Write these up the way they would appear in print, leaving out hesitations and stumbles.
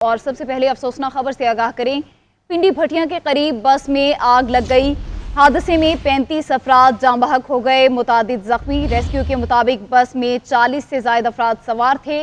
और सबसे पहले अफसोसनाक खबर से आगाह करें। पिंडी भटिया के करीब बस में आग लग गई। हादसे में 35 अफराद जाँ बहक हो गए, मुतादिद जख्मी। रेस्क्यू के मुताबिक बस में 40 से ज़ायद अफराद सवार थे।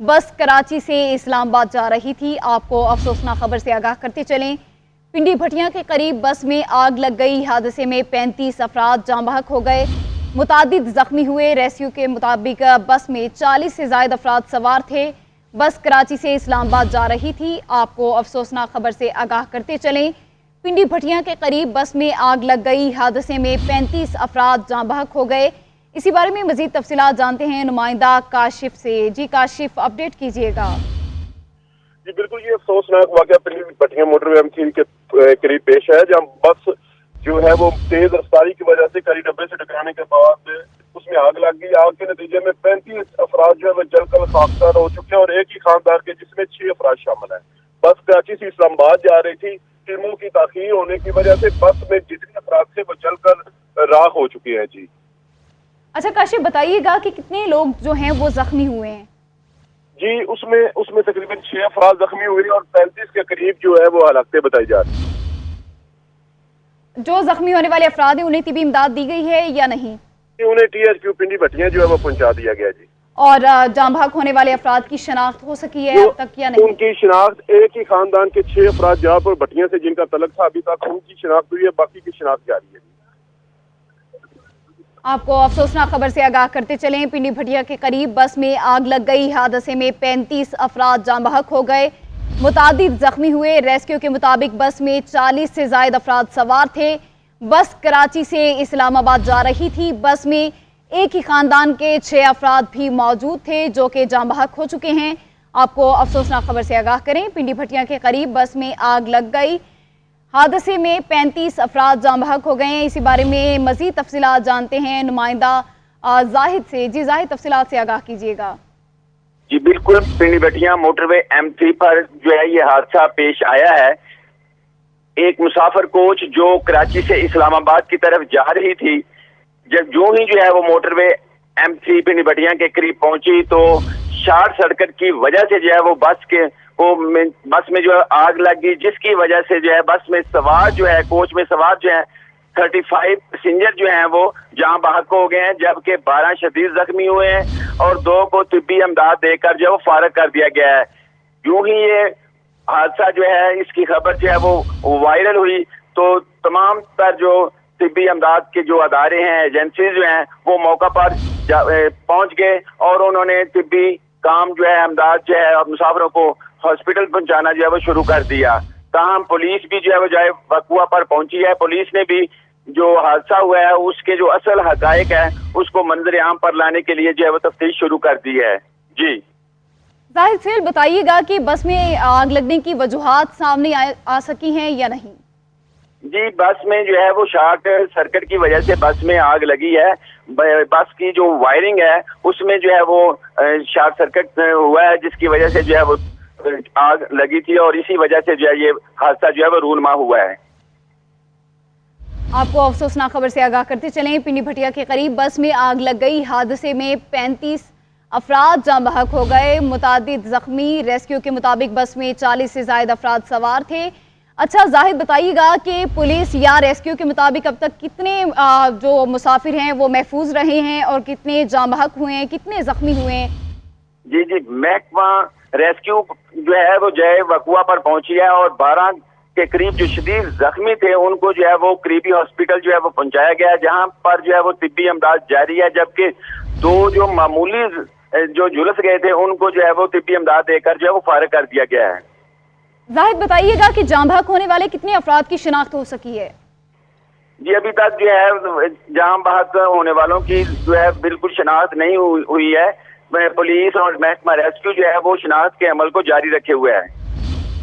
बस कराची से इस्लामाबाद जा रही थी। आपको अफसोसनाक खबर से आगाह करते चलें। पिंडी भटिया के करीब बस में आग लग गई। हादसे में 35 अफराद जाँ बहक हो गए, मुतादिद जख्मी हुए। रेस्क्यू के मुताबिक बस में 40 से ज़ायद अफराद सवार थे। बस कराची से इस्लामाबाद जा रही थी। आपको अफसोसनाक खबर से आगाह करते चलें। पिंडी भटिया के करीब बस में आग लग गई। हादसे में 35 अफराद जाँ बहक हो गए। इसी बारे में मजीद तफसीलात जानते हैं नुमाइंदा काशिफ से। जी काशिफ, अपडेट कीजिएगा। जी बिल्कुल, ये अफसोसनाक वाक़या पिंडी भटिया मोटरवे M3 के करीब पेश है, जहाँ बस जो है वो तेज रफ्तारी की वजह से कई डब्बे से टकराने के बाद उसमें आग लग गई। आग के नतीजे में 35 अफराद जो है वो जलकर खाकसार हो चुके हैं और एक ही खानदार के जिसमें 6 अफराद शामिल हैं। बस कराची से इस्लामाबाद जा रही थी। टीमों की ताखीर होने की वजह से बस में जितने अफराद थे वो जलकर राख हो चुके हैं। जी अच्छा काशिफ, बताइएगा कि कितने लोग जो हैं वो जख्मी हुए हैं? जी उसमें तकरीबन 6 अफराद जख्मी हुए और 35 के करीब जो है वो हालातें बताई जा रही है। जो जख्मी होने वाले अफराद हैं उन्हें तिबी इमदाद दी गई है या नहीं? उन्हें THQ पिंडी भटिया जो है वो पहुंचा दिया गया। जी और जाँ बहक होने वाले अफराद की शनाख्त हो सकी है अब तक या नहीं? उनकी शनाख्त एक ही खानदान के 6 अफराद जहाँ पर भटिया से जिनका तलक था अभी तक उनकी शनाख्त हुई है, बाकी की शनाख्त जारी है। आपको अफसोसनाक खबर से आगाह करते चलें। पिंडी भटिया के करीब बस में आग लग गई। हादसे में 35 अफराद जाँ बहक हो गए, मुतादिद जख्मी हुए। रेस्क्यू के मुताबिक बस में 40 से ज़ायद अफराद सवार थे। बस कराची से इस्लामाबाद जा रही थी। बस में एक ही खानदान के 6 अफराद भी मौजूद थे जो कि जाँ बहक हो चुके हैं। आपको अफसोसनाक खबर से आगाह करें। पिंडी भटिया के करीब बस में आग लग गई। हादसे में 35 अफराद जाँ बहक हो गए हैं। इसी बारे में मजीद तफसीलात जानते हैं नुमाइंदा जाहिद से। जी जाहिद, तफसीलात से आगाह कीजिएगा। जी बिल्कुल, पिंडी भटिया मोटरवे M3 पर जो है ये हादसा पेश आया है। एक मुसाफिर कोच जो कराची से इस्लामाबाद की तरफ जा रही थी, जब जो ही जो है वो मोटरवे M3 पिंडी भटिया के करीब पहुंची तो शॉर्ट सर्किट की वजह से जो है वो बस में जो है आग लग गई, जिसकी वजह से जो है बस में सवार जो है कोच में सवार जो है 35 पैसेंजर जो हैं वो जहाँ बहक हो गए हैं, जबकि 12 शदीद जख्मी हुए हैं और 2 को तिब्बी इमदाद देकर जो है वो फारग कर दिया गया है। यूं ही ये हादसा जो है इसकी खबर जो है वो वायरल हुई तो तमाम तर जो तिब्बी इमदाद के जो अदारे हैं, एजेंसीज जो हैं वो मौका पर पहुंच गए और उन्होंने तिब्बी काम जो है इमदाद जो है मुसाफिरों को हॉस्पिटल पहुंचाना जो है वो शुरू कर दिया। ताहम पुलिस भी जो है वो जाए वकुआ पर पहुंची है। पुलिस ने भी जो हादसा हुआ है उसके जो असल हकायक है उसको मंजर आम पर लाने के लिए जो है वो तफ्तीश शुरू कर दी है। जी जाहिद फिर बताइएगा कि बस में आग लगने की वजूहात सामने आ सकी हैं या नहीं? जी बस में जो है वो शॉर्ट सर्किट की वजह से बस में आग लगी है। बस की जो वायरिंग है उसमें जो है वो शॉर्ट सर्किट हुआ है, जिसकी वजह से जो है वो आग लगी थी और इसी वजह से जो है ये हादसा जो है वो रूनमा हुआ है। आपको अफसोसनाक खबर से आगाह करते चलें। पिंडी भटिया के करीब बस में आग लग गई। हादसे में 35 अफराद जाँ बहक हो गए, मुतादिद जख्मी। रेस्क्यू के मुताबिक बस में 40 से ज़ायद अफराद सवार थे। अच्छा जाहिद, बताइएगा कि पुलिस या रेस्क्यू के मुताबिक अब तक कितने जो मुसाफिर हैं वो महफूज रहे हैं और कितने जाँ बहक हुए हैं, कितने जख्मी हुए हैं? जी महकमा रेस्क्यू जो है वो जय वकुआ पर पहुंची है और 12 के करीब जो शदीद जख्मी थे उनको जो है वो करीबी हॉस्पिटल जो है वो पहुंचाया गया, जहां पर जो है वो तिब्बी इमदाद जारी है, जबकि 2 जो मामूली जो झुलस गए थे उनको जो है वो तिब्बी इमदाद देकर जो है वो फारिग कर दिया गया है। जाहिद, बताइएगा कि जाँ बहक होने वाले कितने अफराद की शिनाख्त हो सकी है? जी अभी तक जो है जाँ बहक होने वालों की जो है बिल्कुल शिनाख्त नहीं हुई है। पुलिस और महकमा रेस्क्यू जो है वो शिनाख्त के अमल को जारी रखे हुए है।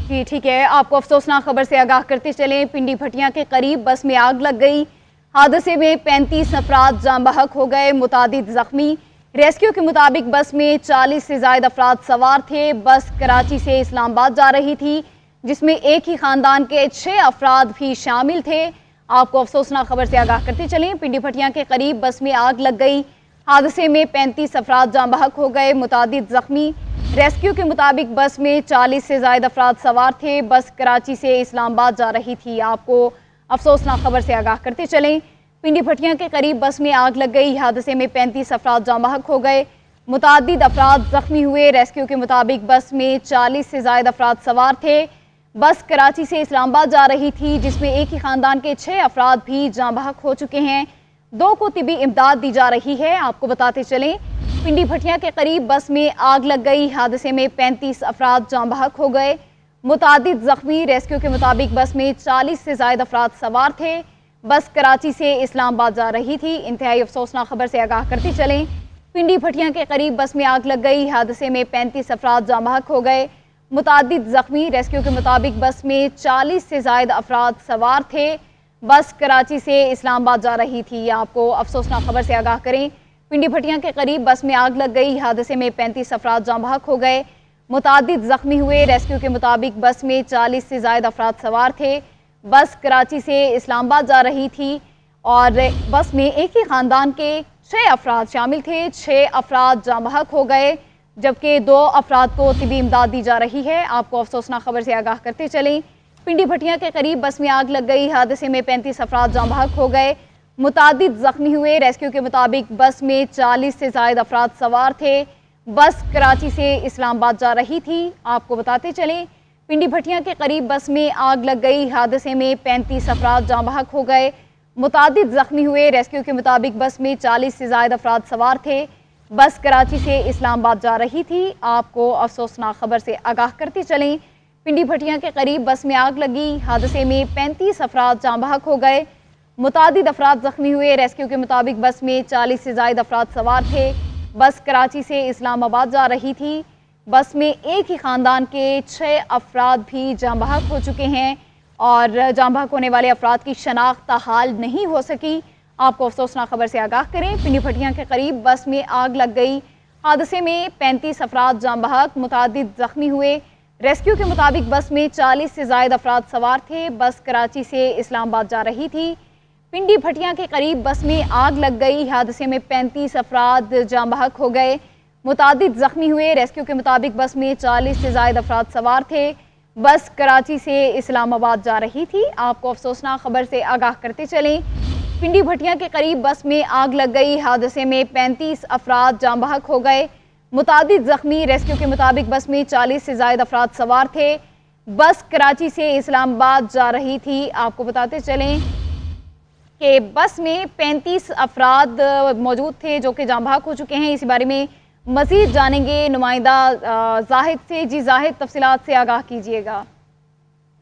जी ठीक है, आपको अफसोसनाक खबर से आगाह करते चलें। पिंडी भटिया के करीब बस में आग लग गई। हादसे में 35 अफराद जाँ बहक हो गए, मुतादिद जख्मी। रेस्क्यू के मुताबिक बस में 40 से ज़ायद अफराद सवार थे। बस कराची से इस्लामाबाद जा रही थी, जिसमें एक ही खानदान के 6 अफराद भी शामिल थे। आपको अफसोसनाक खबर से आगाह करते चलें। पिंडी भटिया के करीब बस में आग लग गई। हादसे में 35 अफराद जाँ बहक हो गए, मुतादिद जख्मी। रेस्क्यू के मुताबिक बस में 40 से ज़ायद अफराद सवार थे। बस कराची से इस्लामाबाद जा रही थी। आपको अफसोसनाक खबर से आगाह करते चलें। पिंडी भटिया के करीब बस में आग लग गई। हादसे में 35 अफराद जाँ बहक हो गए। मुतादिद अफराद जख्मी हुए। रेस्क्यू के मुताबिक बस में 40 से ज़ायद अफराद सवार थे। बस कराची से इस्लामाबाद जा रही थी, जिसमें एक ही ख़ानदान के 6 अफराद भी जाँ बहक हो चुके हैं। 2 को तिबी इमदाद दी जा रही है। आपको बताते चलें, पिंडी भटिया के करीब बस में आग लग गई। हादसे में 35 अफराद जाँ बहक हो गए। मुतादिद जख्मी। रेस्क्यू के मुताबिक बस में 40 से ज़ायद अफराद सवार थे। बस कराची से इस्लामाबाद जा रही थी। इंतहाई अफसोसनाक खबर से आगाह करते चलें, पिंडी भटिया के करीब बस में आग लग गई। हादसे में 35 अफराद जाँ बहक हो गए। मुतादिद जख्मी। रेस्क्यू के मुताबिक बस में 40 से ज़ायद अफराद सवार थे। बस कराची से इस्लामाबाद जा रही थी। आपको अफसोसनाक खबर से आगाह करें, पिंडी भटिया के करीब बस में आग लग गई। हादसे में 35 अफराद जाँ बहक हो गए। मुतादिद जख्मी हुए। रेस्क्यू के मुताबिक बस में 40 से ज़ायद अफराद सवार थे। बस कराची से इस्लामाबाद जा रही थी और बस में एक ही ख़ानदान के 6 अफराद शामिल थे। 6 अफराद जाँ बहक हो गए, जबकि 2 अफराद को तिबी इमदाद दी जा रही है। आपको अफसोसनाक खबर से आगाह करते चलें, पिंडी भटिया के करीब बस में आग लग गई। हादसे में 35 अफराद जाँ बहक हो गए। मुतादिद जख्मी हुए। रेस्क्यू के मुताबिक बस में 40 से ज़ायद अफराद सवार थे। बस कराची से इस्लामाबाद जा रही थी। आपको बताते चलें, पिंडी भटिया के करीब बस में आग लग गई। हादसे में 35 अफराद जाँ बहक हो गए। मुतादिद जख्मी हुए। रेस्क्यू के मुताबिक बस में 40 से ज़ायद अफराद सवार थे। बस कराची से इस्लामाबाद जा रही थी। आपको अफसोसनाक खबर से आगाह करते चलें, पिंडी भटिया के करीब बस में आग लगी। हादसे में 35 अफराद जाँ बहक हो गए। मुतादिद अफराद जख्मी हुए। रेस्क्यू के मुताबिक बस में 40 से ज़ायद अफराद सवार थे। बस कराची से इस्लामाबाद जा रही थी। बस में एक ही ख़ानदान के 6 अफराद भी जाँ बहक हो चुके हैं और जाँ बहक होने वाले अफराद की शनाख्त हाल नहीं हो सकी। आपको अफसोसनाक खबर से आगाह करें, पिंडी भटिया के करीब बस में आग लग गई। हादसे में 35 अफराद जाँ बहक, मुतादिद जख्मी हुए। रेस्क्यू के मुताबिक बस में 40 से ज़ायद अफराद सवार थे। बस कराची से इस्लामाबाद जा रही थी। पिंडी भटिया के करीब बस में आग लग गई। हादसे में 35 अफराद जाँ बहक हो गए। मुतादिद जख्मी हुए। रेस्क्यू के मुताबिक बस में 40 से ज़ायद अफराद सवार थे। बस कराची से इस्लामाबाद जा रही थी। आपको अफसोसनाक खबर से आगाह करते चलें, पिंडी भटिया के करीब बस में आग लग गई। हादसे में 35 अफराद जाँ बहक हो गए। मुतादिद जख्मी। रेस्क्यू के मुताबिक बस में 40 से ज़ायद अफराद सवार थे। बस कराची से इस्लामाबाद जा रही थी। आपको बताते चलें कि बस में 35 अफराद मौजूद थे जो कि जाँ बहक हो चुके हैं। इसी बारे में मज़ीद जानेंगे नुमाइंदा जाहिद से। जी जाहिद, तफसीलात से आगाह कीजिएगा।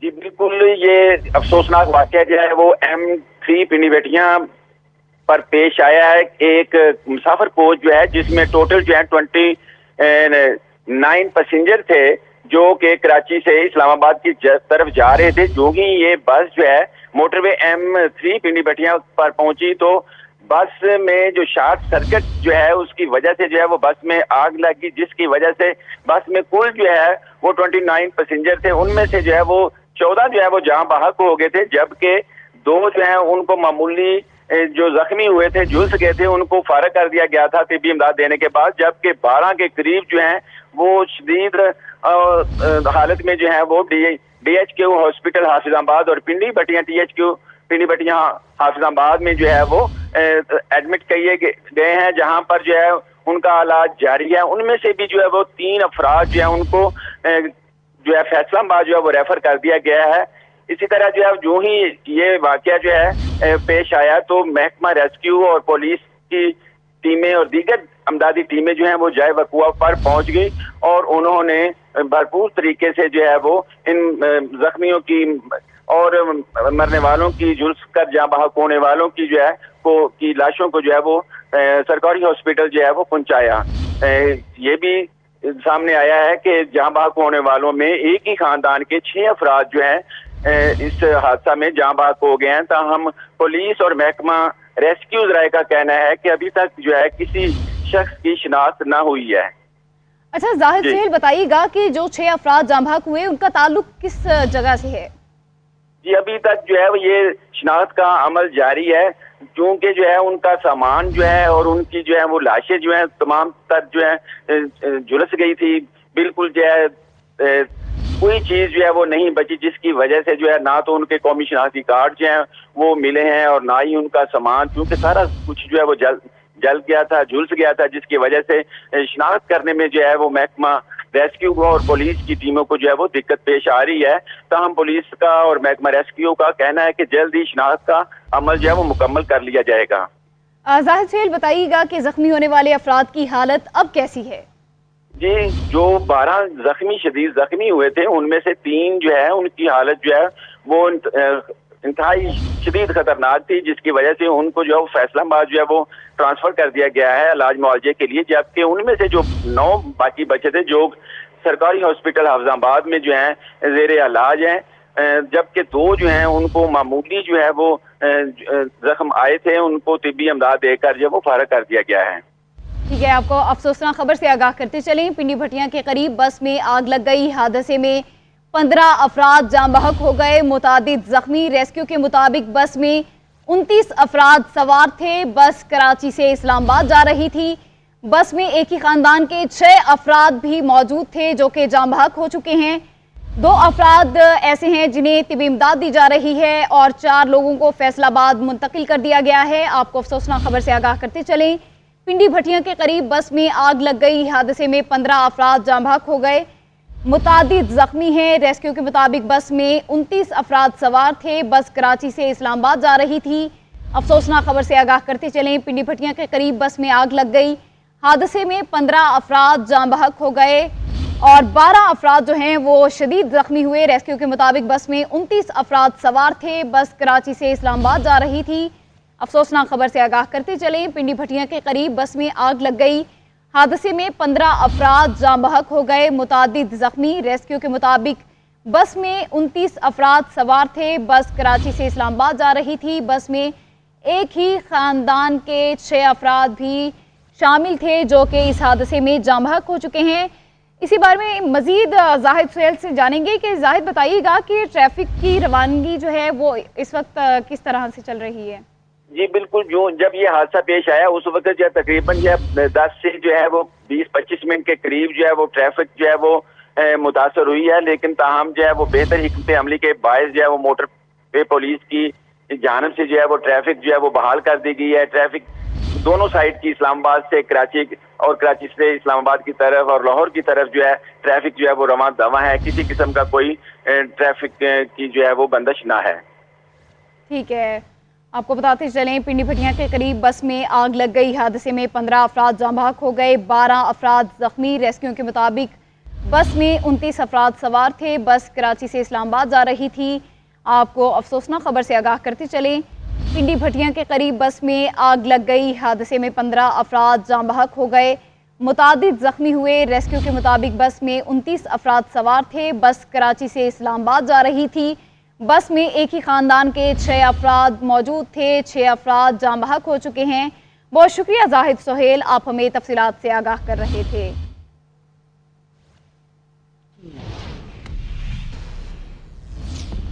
जी बिल्कुल, ये अफसोसनाक वाक़या जो है वो M3 पिंडी भटिया पर पेश आया है। एक मुसाफिर कोच जो है जिसमें टोटल जो है 29 पैसेंजर थे जो कि कराची से इस्लामाबाद की तरफ जा रहे थे। जो ही ये बस जो है मोटरवे M3 पिंडी भटिया पर पहुंची तो बस में जो शॉर्ट सर्किट जो है उसकी वजह से जो है वो बस में आग लगी, जिसकी वजह से बस में कुल जो है वो 29 पैसेंजर थे। उनमें से जो है वो 14 जो है वो जाँ बहक हो गए थे, जबकि 2 जो है उनको मामूली जो जख्मी हुए थे, झुलस गए थे, उनको फारग कर दिया गया था तिब्बी इमदाद देने के बाद। जबकि 12 के करीब जो है वो शदीद हालत में जो है वो DHQ हॉस्पिटल हाफिजाबाद और पिंडी भटिया THQ पिंडी भटिया हाफिजाबाद में जो है वो एडमिट किए गए हैं, जहां पर जो है उनका इलाज जारी है। उनमें से भी जो है वो 3 अफराद जो है उनको जो है फैसलाबाद जो है वो रेफर कर दिया गया है। इसी तरह जो है जो ही ये वाकया जो है पेश आया तो महकमा रेस्क्यू और पुलिस की टीमें और दीगर अमदादी टीमें जो हैं वो जाए वकुआ पर पहुंच गई और उन्होंने भरपूर तरीके से जो है वो इन जख्मियों की और मरने वालों की, झुलस कर जाँ बहक होने वालों की जो है की लाशों को जो है वो सरकारी हॉस्पिटल जो है वो पहुंचाया। ये भी सामने आया है कि जाँ बहक होने वालों में एक ही खानदान के 6 अफराद जो हैं इस हादसा में जाँ बहक हो गए हैं। ताहम पुलिस और महकमा रेस्क्यू जराए का कहना है कि अभी तक जो है किसी शख्स की शिनाख्त न हुई है। अच्छा जाहिद सेहल, बताइएगा कि जो 6 अफराद जाँ बहक हुए उनका ताल्लुक किस जगह से है? जी अभी तक जो है ये शिनाख्त का अमल जारी है, क्योंकि जो है उनका सामान जो है और उनकी जो है वो लाशें जो है तमाम तर जो है झुलस गई थी بالکل جو ہے کوئی چیز جو ہے وہ نہیں بچی، جس کی وجہ سے جو ہے نہ تو ان کے قومی شناختی کارڈ جو ہیں وہ ملے ہیں اور نہ ہی ان کا سامان، کیونکہ سارا کچھ جو ہے وہ جل گیا تھا، جھلس گیا تھا، جس کی وجہ سے شناخت کرنے میں جو ہے وہ محکمہ ریسکیو اور پولیس کی ٹیموں کو جو ہے وہ دقت پیش آ رہی ہے۔ تاہم پولیس کا اور محکمہ ریسکیو کا کہنا ہے کہ جلد ہی شناخت کا عمل جو ہے وہ مکمل کر لیا جائے گا۔ زاہد سہیل بتائیے گا کہ زخمی ہونے والے افراد کی حالت اب کیسی ہے؟ جی، جو 12 شدید زخمی ہوئے تھے ان میں سے 3 جو ہے ان کی حالت جو ہے وہ انتہائی شدید خطرناک تھی، جس کی وجہ سے ان کو جو ہے فیصلہ آباد جو ہے وہ ٹرانسفر کر دیا گیا ہے علاج معالجے کے لیے، جبکہ ان میں سے جو 9 باقی بچے تھے جو سرکاری ہاسپٹل حافظ آباد میں جو ہیں زیر علاج ہیں، جبکہ 2 جو ہیں ان کو معمولی جو ہے وہ زخم آئے تھے، ان کو طبی امداد دے کر جو ہے وہ فارغ کر دیا گیا ہے۔ ٹھیک ہے، آپ کو افسوسناک خبر سے آگاہ کرتے چلیں۔ پنڈی بھٹیاں کے قریب بس میں آگ لگ گئی، حادثے میں 15 افراد جاں بحق ہو گئے، متعدد زخمی۔ ریسکیو کے مطابق بس میں 29 افراد سوار تھے، بس کراچی سے اسلام آباد جا رہی تھی۔ بس میں ایک ہی خاندان کے 6 افراد بھی موجود تھے جو کہ جاں بحق ہو چکے ہیں۔ 2 افراد ایسے ہیں جنہیں طبی امداد دی جا رہی ہے اور 4 لوگوں کو فیصل آباد منتقل کر دیا گیا ہے۔ آپ کو افسوسناک خبر سے آگاہ کرتے چلیں، پنڈی بھٹیاں کے قریب بس میں آگ لگ گئی، حادثے میں 15 افراد جاں بحق ہو گئے، متعدد زخمی ہیں۔ ریسکیو کے مطابق بس میں 29 افراد سوار تھے، بس کراچی سے اسلام آباد جا رہی تھی۔ افسوسناک خبر سے آگاہ کرتے چلیں، پنڈی بھٹیاں کے قریب بس میں آگ لگ گئی، حادثے میں 15 افراد جاں بحق ہو گئے اور 12 افراد جو ہیں وہ شدید زخمی ہوئے۔ ریسکیو کے مطابق بس میں 29 افراد سوار تھے، بس کراچی سے اسلام آباد جا رہی تھی۔ افسوسناک خبر سے آگاہ کرتے چلیں، پنڈی بھٹیاں کے قریب بس میں آگ لگ گئی، حادثے میں 15 افراد جاں بحق ہو گئے، متعدد زخمی۔ ریسکیو کے مطابق بس میں 29 افراد سوار تھے، بس کراچی سے اسلام آباد جا رہی تھی۔ بس میں ایک ہی خاندان کے 6 افراد بھی شامل تھے جو کہ اس حادثے میں جاں بحق ہو چکے ہیں۔ اسی بارے میں مزید زاہد سہیل سے جانیں گے کہ زاہد بتائیے گا کہ ٹریفک کی روانگی جو ہے وہ اس وقت کس طرح سے چل رہی ہے؟ جی بالکل، جب یہ حادثہ پیش آیا اس وقت جو ہے تقریباً 10 سے جو ہے وہ 20-25 منٹ کے قریب جو ہے وہ ٹریفک جو ہے وہ متاثر ہوئی ہے، لیکن تاہم جو ہے وہ بہتر حکمت عملی کے باعث جو ہے وہ موٹر وے پولیس کی جانب سے جو ہے وہ ٹریفک جو ہے وہ بحال کر دی گئی ہے۔ ٹریفک دونوں سائڈ کی اسلام آباد سے کراچی اور کراچی سے اسلام آباد کی طرف اور لاہور کی طرف جو ہے ٹریفک جو ہے وہ رواں دواں ہے، کسی قسم کا کوئی ٹریفک کی جو ہے وہ بندش نہ ہے۔ ٹھیک ہے، آپ کو بتاتے چلیں، پنڈی بھٹیاں کے قریب بس میں آگ لگ گئی، حادثے میں 15 افراد جاں بحق ہو گئے، 12 افراد زخمی۔ ریسکیو کے مطابق بس میں 29 افراد سوار تھے، بس کراچی سے اسلام آباد جا رہی تھی۔ آپ کو افسوسناک خبر سے آگاہ کرتے چلیں، پنڈی بھٹیاں کے قریب بس میں آگ لگ گئی، حادثے میں 15 افراد جاں بحق ہو گئے، متعدد زخمی ہوئے۔ ریسکیو کے مطابق بس میں 29 افراد سوار تھے، بس کراچی سے اسلام آباد جا رہی تھی۔ بس میں ایک ہی خاندان کے 6 افراد موجود تھے، 6 افراد جاں بحق ہو چکے ہیں۔ بہت شکریہ زاہد سہیل، آپ ہمیں تفصیلات سے آگاہ کر رہے تھے۔